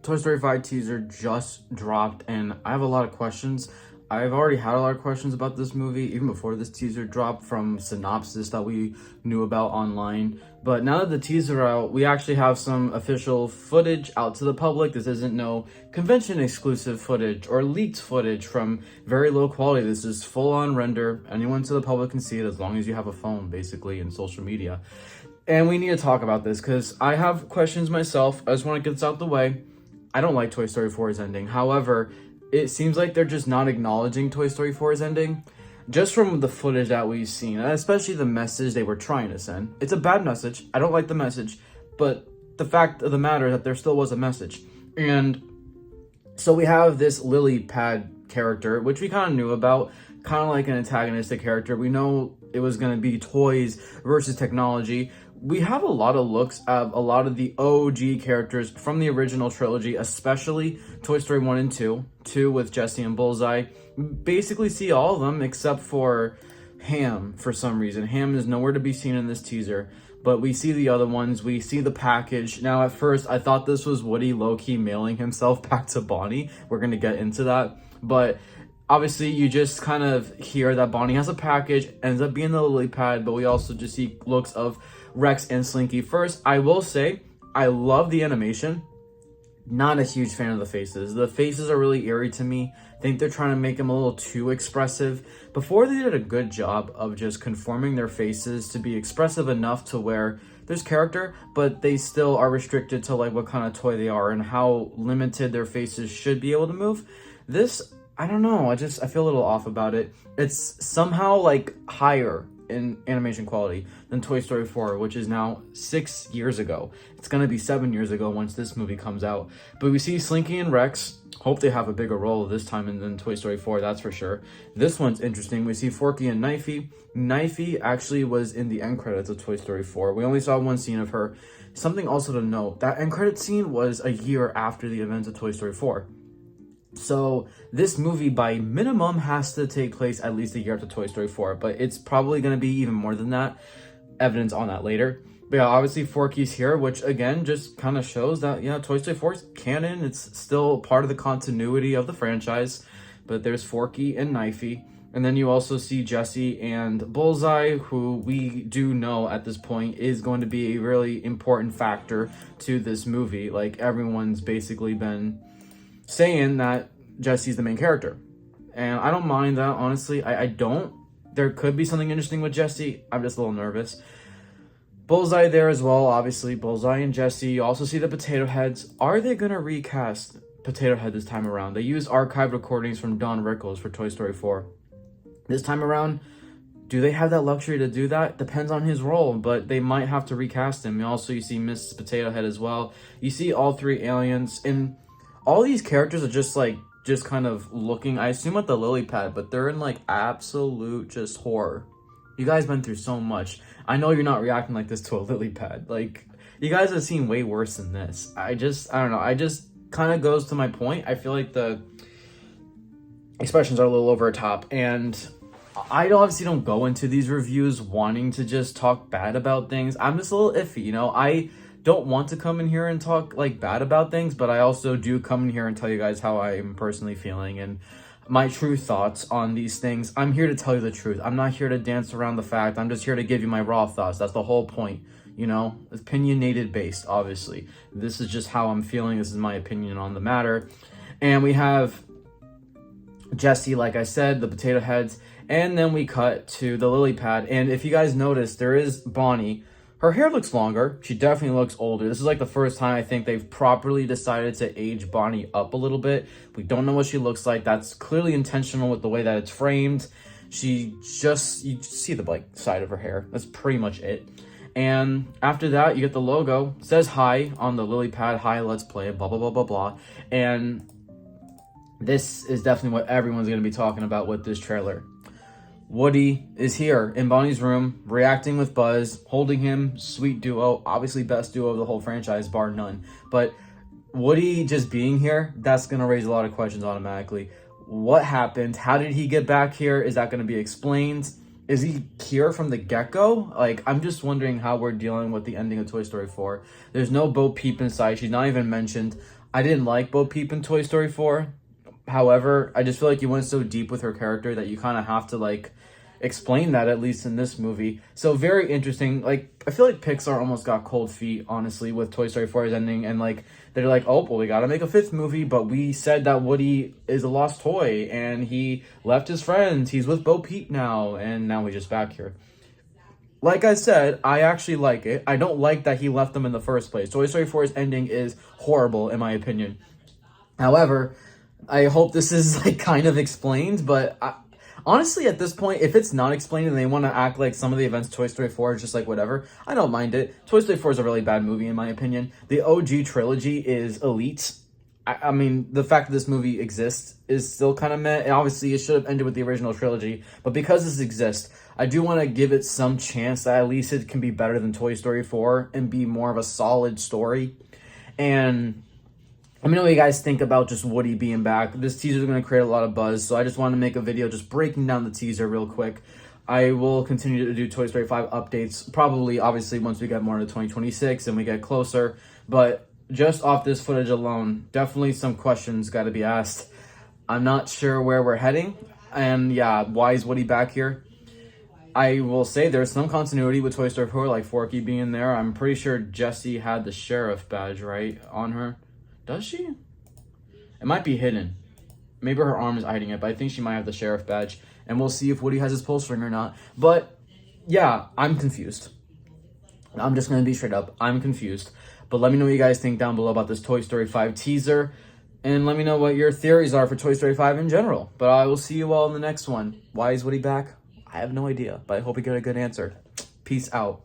Toy Story 5 teaser just dropped, and I have a lot of questions. I've already had a lot of questions about this movie, even before this teaser dropped, from synopsis that we knew about online. But now that the teaser out, we actually have some official footage out to the public. This isn't no convention exclusive footage or leaked footage from very low quality. This is full on render. Anyone to the public can see it as long as you have a phone, basically, and social media. And we need to talk about this because I have questions myself. I just want to get this out the way. I don't like Toy Story 4's ending. However, it seems like they're just not acknowledging Toy Story 4's ending. Just from the footage that we've seen, and especially the message they were trying to send. It's a bad message. I don't like the message. But the fact of the matter is that there still was a message. And so we have this lily pad character, which we kind of knew about. Kind of like an antagonistic character. We know it was going to be toys versus technology. We have a lot of looks at a lot of the OG characters from the original trilogy, especially Toy Story 1 and 2. 2 with Jessie and Bullseye. Basically see all of them except for Ham for some reason. Ham is nowhere to be seen in this teaser. But we see the other ones. We see the package. Now, at first, I thought this was Woody low-key mailing himself back to Bonnie. We're going to get into that. But obviously, you just kind of hear that Bonnie has a package, ends up being the lily pad, but we also just see looks of Rex and Slinky. First, I will say, I love the animation. Not a huge fan of the faces. The faces are really eerie to me. I think they're trying to make them a little too expressive. Before, they did a good job of just conforming their faces to be expressive enough to where there's character, but they still are restricted to like what kind of toy they are and how limited their faces should be able to move. This, I don't know, I feel a little off about it. It's somehow like higher in animation quality than Toy Story 4, which is now 6 years ago. It's gonna be 7 years ago once this movie comes out. But we see Slinky and Rex. Hope they have a bigger role this time than Toy Story 4, that's for sure. This one's interesting. We see Forky and Knifey. Knifey actually was in the end credits of Toy Story 4. We only saw one scene of her. Something also to note, that end credit scene was a year after the events of Toy Story 4. So this movie by minimum has to take place at least a year after Toy Story 4, but it's probably going to be even more than that. Evidence on that later. But yeah, obviously Forky's here, which again just kind of shows that, yeah, Toy Story 4 is canon. It's still part of the continuity of the franchise. But there's Forky and Knifey. And then you also see Jessie and Bullseye, who we do know at this point is going to be a really important factor to this movie. Like, everyone's basically been saying that Jessie's the main character. And I don't mind that, honestly. I don't. There could be something interesting with Jessie. I'm just a little nervous. Bullseye there as well, obviously. Bullseye and Jessie. You also see the Potato Heads. Are they going to recast Potato Head this time around? They used archived recordings from Don Rickles for Toy Story 4. This time around, do they have that luxury to do that? Depends on his role, but they might have to recast him. Also, you see Mrs. Potato Head as well. You see all three aliens. And all these characters are just kind of looking, I assume, at the lily pad, but they're in like absolute just horror. You guys been through so much. I know you're not reacting like this to a lily pad. Like, you guys have seen way worse than this. I don't know. I just kind of goes to my point. I feel like the expressions are a little over the top, and I obviously don't go into these reviews wanting to just talk bad about things. I'm just a little iffy, you know? I don't want to come in here and talk like bad about things, but I also do come in here and tell you guys how I'm personally feeling and my true thoughts on these things. I'm here to tell you the truth. I'm not here to dance around the fact. I'm just here to give you my raw thoughts. That's the whole point, you know? Opinionated based, obviously. This is just how I'm feeling. This is my opinion on the matter. And we have Jessie, like I said, the Potato Heads, and then we cut to the lily pad. And if you guys notice, there is Bonnie. Her hair looks longer. She definitely looks older. This is like the first time I think they've properly decided to age Bonnie up a little bit. We don't know what she looks like. That's clearly intentional with the way that it's framed. You see the like side of her hair. That's pretty much it. And after that, you get the logo. It says hi on the lily pad. Hi, let's play, blah, blah, blah, blah, blah. And this is definitely what everyone's going to be talking about with this trailer. Woody is here in Bonnie's room, reacting with Buzz, holding him, sweet duo, obviously best duo of the whole franchise, bar none. But Woody just being here, that's going to raise a lot of questions automatically. What happened? How did he get back here? Is that going to be explained? Is he here from the get-go? Like, I'm just wondering how we're dealing with the ending of Toy Story 4. There's no Bo Peep inside. She's not even mentioned. I didn't like Bo Peep in Toy Story 4. However, I just feel like you went so deep with her character that you kind of have to like explain that, at least in this movie. So very interesting. Like, I feel like Pixar almost got cold feet, honestly, with Toy Story 4's ending, and like they're like, oh well, we gotta make a fifth movie, but we said that Woody is a lost toy and he left his friends, he's with Bo Peep now, and now we're just back here. Like I said, I actually like it. I don't like that he left them in the first place. Toy Story 4's ending is horrible, in my opinion. However, I hope this is like kind of explained, but honestly, at this point, if it's not explained and they want to act like some of the events Toy Story 4 is just like whatever, I don't mind it. Toy Story 4 is a really bad movie, in my opinion. The OG trilogy is elite. I mean, the fact that this movie exists is still kind of meh. And obviously, it should have ended with the original trilogy. But because this exists, I do want to give it some chance that at least it can be better than Toy Story 4 and be more of a solid story. And let me know what you guys think about just Woody being back. This teaser is going to create a lot of buzz, so I just wanted to make a video just breaking down the teaser real quick. I will continue to do Toy Story 5 updates, probably, obviously, once we get more into 2026 and we get closer. But just off this footage alone, definitely some questions got to be asked. I'm not sure where we're heading, and yeah, why is Woody back here? I will say there's some continuity with Toy Story 4, like Forky being there. I'm pretty sure Jessie had the sheriff badge, right, on her. Does she? It might be hidden. Maybe her arm is hiding it, but I think she might have the sheriff badge. And we'll see if Woody has his pull string or not. But, yeah, I'm confused. I'm just going to be straight up. I'm confused. But let me know what you guys think down below about this Toy Story 5 teaser. And let me know what your theories are for Toy Story 5 in general. But I will see you all in the next one. Why is Woody back? I have no idea, but I hope you get a good answer. Peace out.